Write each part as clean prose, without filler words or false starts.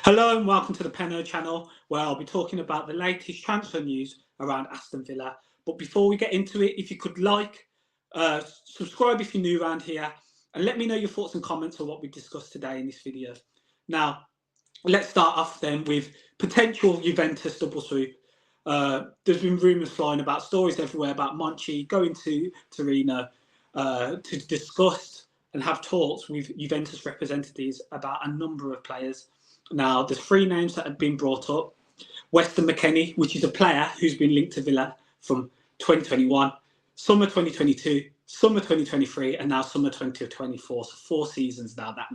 Hello and welcome to the Penno channel, where I'll be talking about the latest transfer news around Aston Villa. But before we get into it, if you could subscribe if you're new around here, and let me know your thoughts and comments on what we discussed today in this video. Now, let's start off then with potential Juventus double swoop. There's been rumours flying about, stories everywhere about Monchi going to Torino to discuss and have talks with Juventus representatives about a number of players. Now, there's three names that have been brought up. Weston Mckennie, which is a player who's been linked to Villa from 2021, summer 2022, summer 2023, and now summer 2024. So 4 seasons now that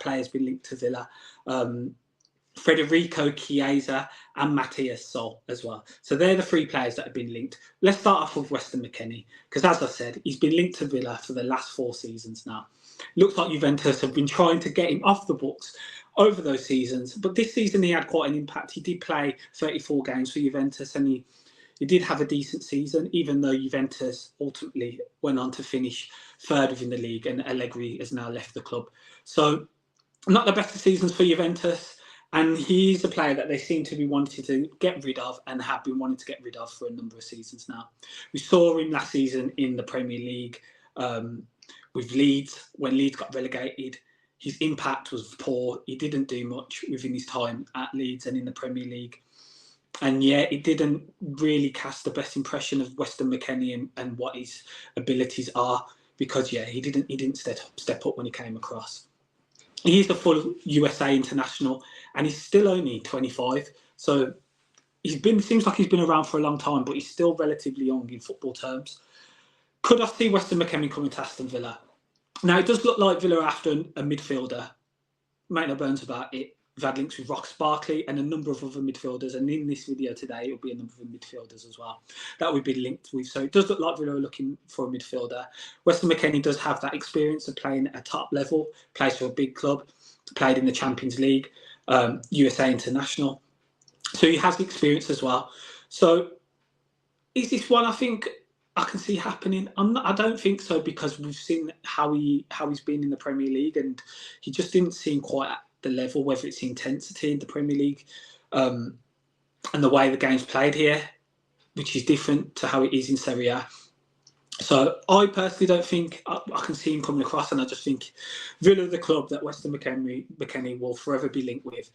player's been linked to Villa. Federico, Chiesa, and Matthias Sol as well. So they're the 3 players that have been linked. Let's start off with Weston Mckennie, because as I said, he's been linked to Villa for the last 4 seasons now. Looks like Juventus have been trying to get him off the books over those seasons, but this season he had quite an impact. He did play 34 games for Juventus, and he did have a decent season, even though Juventus ultimately went on to finish 3rd within the league, and Allegri has now left the club. So not the best of seasons for Juventus, and he's a player that they seem to be wanting to get rid of and have been wanting to get rid of for a number of seasons now. We saw him last season in the Premier League with Leeds, when Leeds got relegated. His impact was poor. He didn't do much within his time at Leeds and in the Premier League. And yeah, it didn't really cast the best impression of Weston Mckennie and what his abilities are, because yeah, he didn't step up when he came across. He is a full USA international, and he's still only 25. So seems like he's been around for a long time, but he's still relatively young in football terms. Could I see Weston Mckennie coming to Aston Villa? Now, it does look like Villa are after a midfielder. Make no bones about it. We've had links with Rox Barkley and a number of other midfielders. And in this video today, it'll be a number of midfielders as well that we've been linked with. So it does look like Villa are looking for a midfielder. Weston Mckennie does have that experience of playing at a top level, plays for a big club, played in the Champions League, USA International. So he has the experience as well. So is this one I think I can see happening? I don't think so, because we've seen how he's been in the Premier League, and he just didn't seem quite at the level, whether it's the intensity in the Premier League and the way the game's played here, which is different to how it is in Serie A. So I personally don't think I can see him coming across, and I just think Villa, the club that Weston Mckennie will forever be linked with,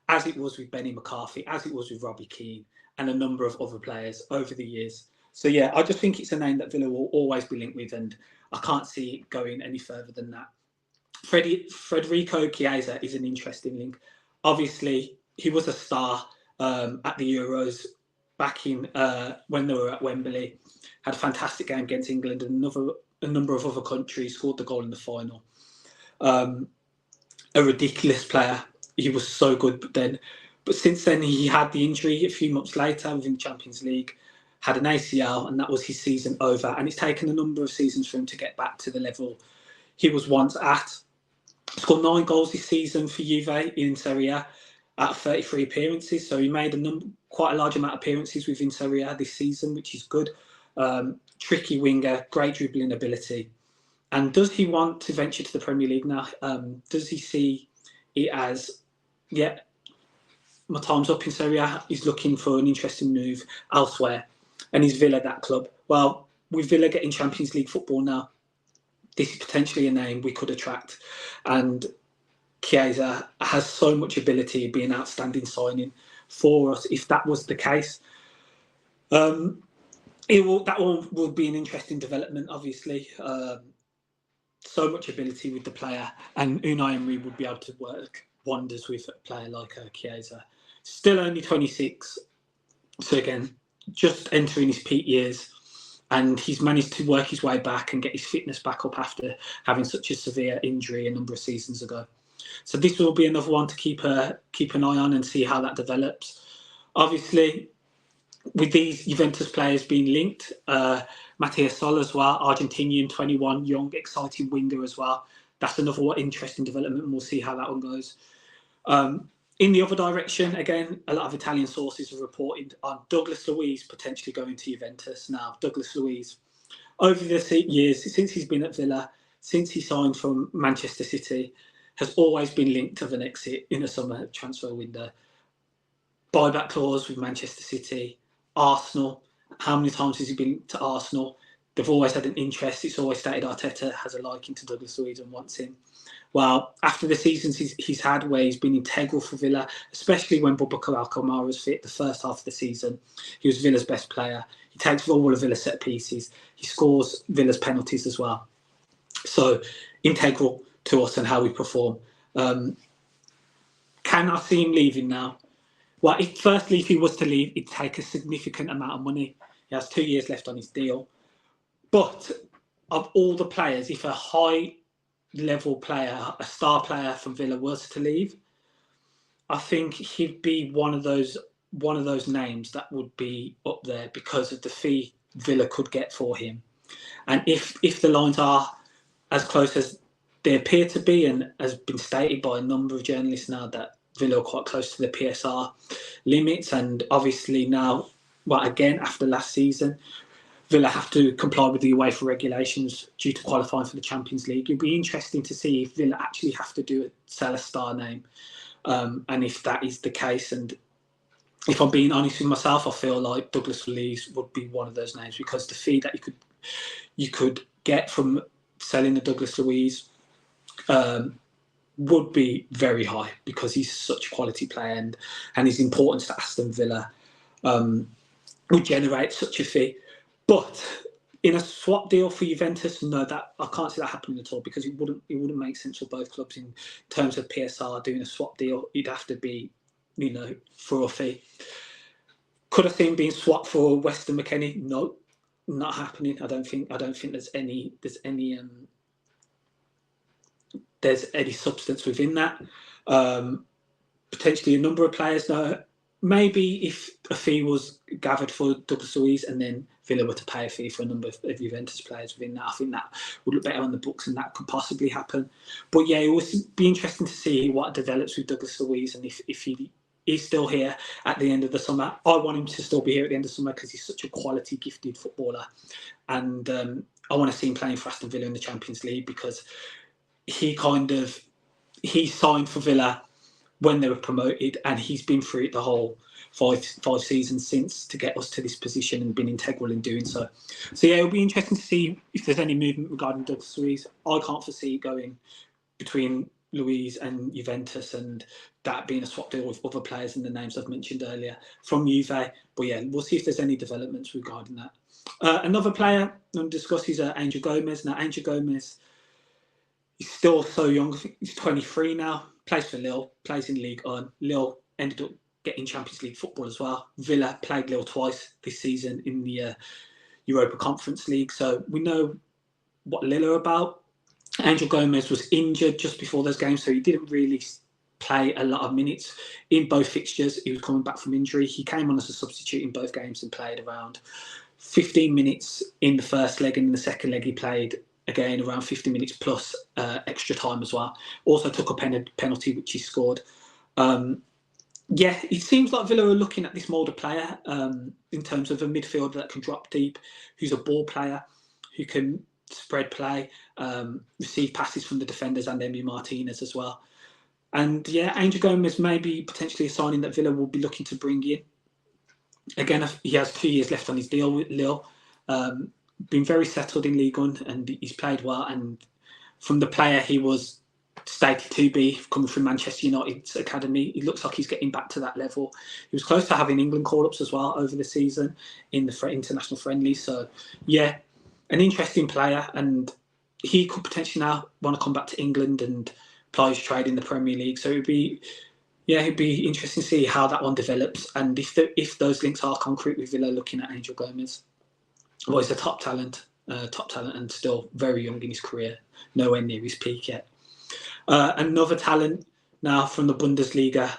as it was with Benny McCarthy, as it was with Robbie Keane, and a number of other players over the years. So yeah, I just think it's a name that Villa will always be linked with, and I can't see it going any further than that. Federico Chiesa is an interesting link. Obviously, he was a star at the Euros back in when they were at Wembley. Had a fantastic game against England and a number of other countries. Scored the goal in the final. A ridiculous player. He was so good but since then he had the injury a few months later within the Champions League. Had an ACL, and that was his season over. And it's taken a number of seasons for him to get back to the level he was once at. Scored 9 goals this season for Juve in Serie A at 33 appearances. So he made quite a large amount of appearances within Serie A this season, which is good. Tricky winger, great dribbling ability. And does he want to venture to the Premier League now? Does he see it as, yeah, my time's up in Serie A? He's looking for an interesting move elsewhere. And is Villa that club? Well, with Villa getting Champions League football now, this is potentially a name we could attract. And Chiesa has so much ability, being an outstanding signing for us if that was the case. That one will be an interesting development, obviously. So much ability with the player, and Unai Emery would be able to work wonders with a player like Chiesa. Still only 26. So again, just entering his peak years, and he's managed to work his way back and get his fitness back up after having such a severe injury a number of seasons ago. So this will be another one to keep an eye on and see how that develops. Obviously, with these Juventus players being linked, Matthias Sol as well, Argentinian, 21, young, exciting winger as well. That's another interesting development, and we'll see how that one goes. In the other direction, again, a lot of Italian sources have reported on Douglas Luiz potentially going to Juventus. Now, Douglas Luiz, over the years, since he's been at Villa, since he signed from Manchester City, has always been linked to an exit in a summer transfer window. Buyback clause with Manchester City, Arsenal. How many times has he been linked to Arsenal? They've always had an interest. It's always stated Arteta has a liking to Douglas Luiz and wants him. Well, after the seasons he's had where he's been integral for Villa, especially when Boubacar Kamara was fit the first half of the season, he was Villa's best player. He takes all of Villa's set pieces. He scores Villa's penalties as well. So, integral to us and how we perform. Can I see him leaving now? Well, firstly, if he was to leave, it'd take a significant amount of money. He has 2 years left on his deal. But of all the players, if a high-level player, a star player from Villa was to leave, I think he'd be one of those names that would be up there because of the fee Villa could get for him. And if the lines are as close as they appear to be, and has been stated by a number of journalists now that Villa are quite close to the PSR limits, and obviously now, well, again, after last season, Villa have to comply with the UEFA regulations due to qualifying for the Champions League. It'll be interesting to see if Villa actually have to sell a star name, and if that is the case. And if I'm being honest with myself, I feel like Douglas Luiz would be one of those names because the fee that you could get from selling the Douglas Luiz would be very high because he's such a quality player, and his importance to Aston Villa would generate such a fee. But in a swap deal for Juventus, no, that I can't see that happening at all because it wouldn't make sense for both clubs in terms of PSR doing a swap deal. It'd have to be, for a fee. Could I see him being swapped for Weston Mckennie? No, not happening. I don't think there's any substance within that. Potentially a number of players. No, maybe if a fee was gathered for Douglas Luiz and then Villa were to pay a fee for a number of Juventus players within that, I think that would look better on the books and that could possibly happen. But yeah, it would be interesting to see what develops with Douglas Luiz and if he's still here at the end of the summer. I want him to still be here at the end of the summer because he's such a quality, gifted footballer. And I want to see him playing for Aston Villa in the Champions League because he signed for Villa when they were promoted, and he's been through it the whole five seasons since to get us to this position and been integral in doing so. So yeah, it'll be interesting to see if there's any movement regarding Douglas Luiz. I can't foresee it going between Luiz and Juventus and that being a swap deal with other players and the names I've mentioned earlier from Juve. But yeah, we'll see if there's any developments regarding that. Another player I'm discussing is Angel Gomes. Now, Angel Gomes, he's still so young. I think he's 23 now. Plays for Lille, plays in Ligue 1. Lille ended up getting Champions League football as well. Villa played Lille twice this season in the Europa Conference League. So we know what Lille are about. Angel Gomes was injured just before those games, so he didn't really play a lot of minutes in both fixtures. He was coming back from injury. He came on as a substitute in both games and played around 15 minutes in the first leg, and in the second leg he played again around 50 minutes plus extra time as well. Also took a penalty which he scored. Yeah, it seems like Villa are looking at this mould of player in terms of a midfielder that can drop deep, who's a ball player, who can spread play, receive passes from the defenders and Emi Martinez as well. And yeah, Angel Gomes may be potentially a signing that Villa will be looking to bring in. Again, he has 2 years left on his deal with Lille. Been very settled in Ligue 1 and he's played well. And from the player he was stated to be, coming from Manchester United's academy, it looks like he's getting back to that level. He was close to having England call-ups as well over the season in the international friendlies. So yeah, an interesting player, and he could potentially now want to come back to England and apply his trade in the Premier League. So it'd be interesting to see how that one develops, and if those links are concrete with Villa looking at Angel Gomes. Well, he's a top talent and still very young in his career, nowhere near his peak yet. Another talent now from the Bundesliga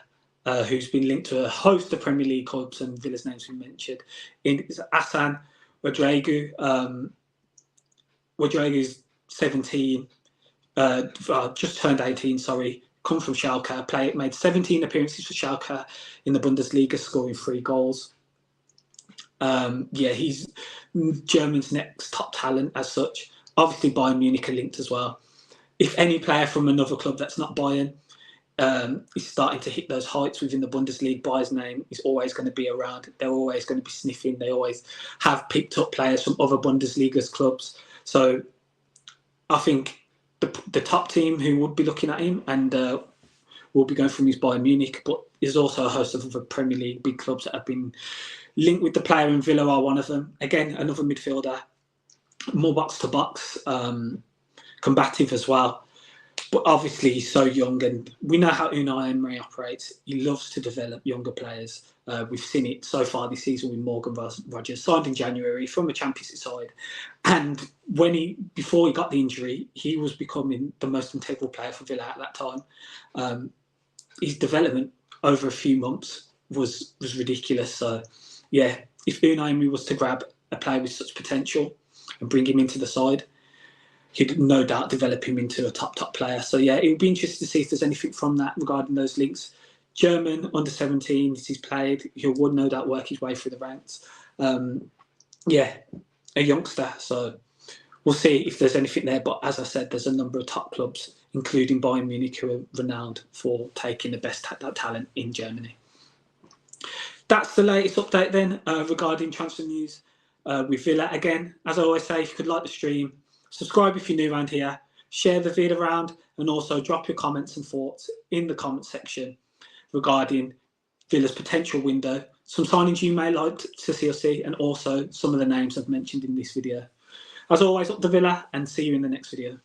who's been linked to a host of Premier League clubs, and Villa's names we mentioned, is Assan Ouédraogo. Ouédraogo's 17, just turned 18, sorry, come from Schalke, made 17 appearances for Schalke in the Bundesliga, scoring 3 goals. He's Germany's next top talent as such. Obviously, Bayern Munich are linked as well. if any player from another club that's not Bayern is starting to hit those heights within the Bundesliga, Bayern's name is always going to be around. They're always going to be sniffing. They always have picked up players from other Bundesliga's clubs. So I think the top team who would be looking at him and will be going from his Bayern Munich, but there's also a host of other Premier League big clubs that have been linked with the player, and Villa are one of them. Again, another midfielder, more box to box, combative as well. But obviously, he's so young, and we know how Unai Emery operates. He loves to develop younger players. We've seen it so far this season with Morgan Rogers, signed in January from a Championship side. And before he got the injury, he was becoming the most integral player for Villa at that time. His development over a few months was ridiculous. So, yeah, if Unai Emery was to grab a player with such potential and bring him into the side, he'd no doubt develop him into a top player. So, yeah, it would be interesting to see if there's anything from that regarding those links. German, under 17s, he's played. He would no doubt work his way through the ranks. Yeah, a youngster. So we'll see if there's anything there. But as I said, there's a number of top clubs, including Bayern Munich, who are renowned for taking the best talent in Germany. That's the latest update then regarding transfer news with Villa. Again, as I always say, if you could like the stream, subscribe if you're new around here, share the video around, and also drop your comments and thoughts in the comment section regarding Villa's potential window, some signings you may like to see or see, and also some of the names I've mentioned in this video. As always, up the Villa, and see you in the next video.